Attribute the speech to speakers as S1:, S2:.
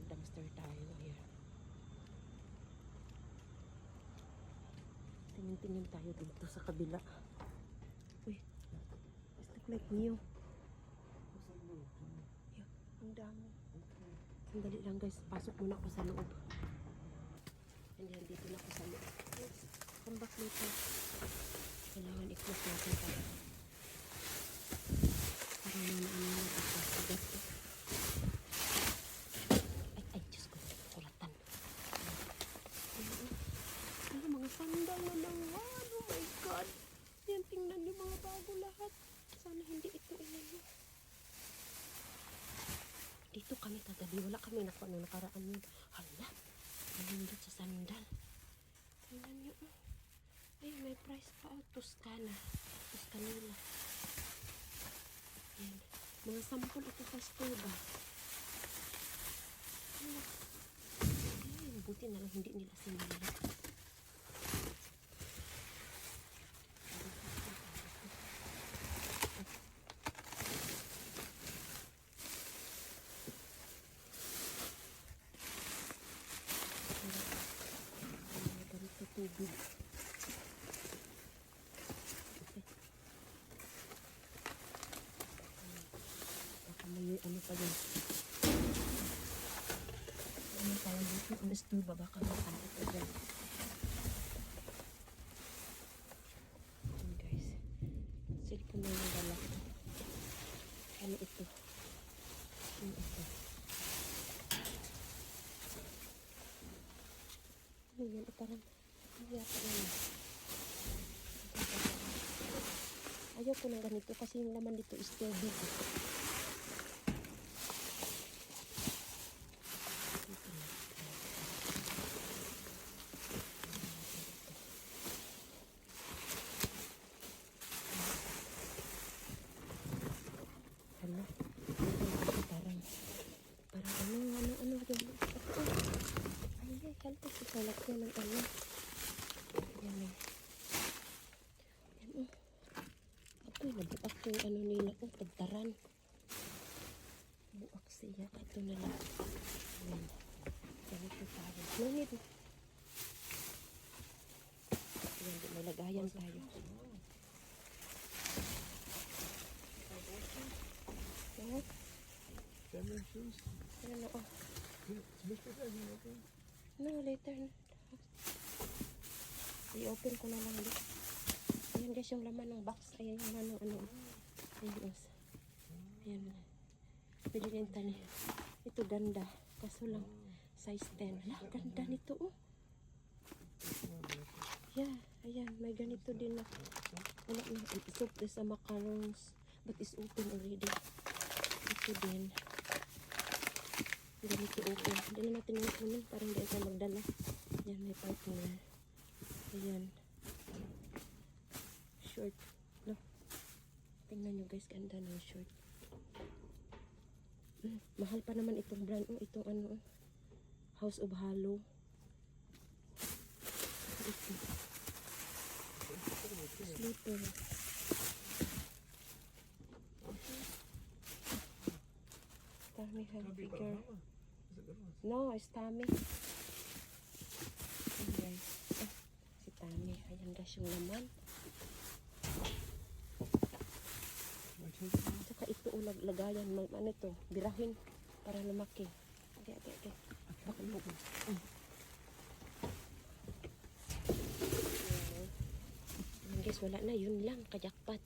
S1: Mag-dumpster tayo. Ayan. Tingin-tingin tayo dito sa kabila. Uy, this look like new. Yeah, ang dami. Sandali lang guys, pasok muna ako sa loob. And then dito na ako sa loob. Come back later. Kailangan i-close natin tayo. Para na ano na dito. Sagat ko. Ay, Diyos ko. Kulatan. Ano, mga sandal na naman. Oh my God. Yan, tingnan niyo mga bago lahat. Sana hindi ito inano. Dito kami kagabi. Wala kami nakuha nung nakaraan yun. Hala. Malindot sa sandal. Tingnan niyo. Ay, may price pa. Oh, Toscana. Toscanila. Yan. Mga sample ito sa store ba? Ay, buti na lang hindi nila sinila. Ganito tubig. Baka may ano pa yun. Ano tayo dito? Ang store ba? Baka may ano pa dyan. Ayan guys. Cellphone na yung dala. Ano ito? Ano ito? Ano yan? Parang ano yata yan? Ayaw ko ng ganito kasi yung laman dito is tubig. Hala. Parang ano yung ay, halto si salat yan ng ano. Yan o. Yan o. Ako'y nabuak ko yung ano nila. O, tagtaran. Buak siya. Ito na lang. Yan. Ganito tayo. No need. Yan, may lagayan tayo. Yan.
S2: Family shoes?
S1: Yan o.
S2: Okay.
S1: No, later na. I-open ko na lang dito. Ayan guys, yung laman ng box. Ayan yung laman ng ano. Ayan guys. Ayan. Binilenta niya. Ito ganda. Kaso lang, size 10. Hala, ganda nito oh. Yeah, ayan. May ganito din na. Wala na. Soup is a macarons. But it's open already. Ito din. Ganito open. Hindi na natin yung kunin. Parang hindi ito magdala. Yan, may partner. Ayan. Short. No. Tingnan nyo guys. Ganda ng short. Mahal pa naman itong brand. Oh, itong ano. House of Hollow. Ito. Sleeper. Tommy Hilfiger. No, it's Tommy. Ayan guys. Oh, si Tommy. Ayan guys yung laman. Saka ito ulag lagayan. Ano ito? Birahin. Para lumaki. Okay. Baka mo. Ayan guys, wala na. Yun lang. Kajakpat.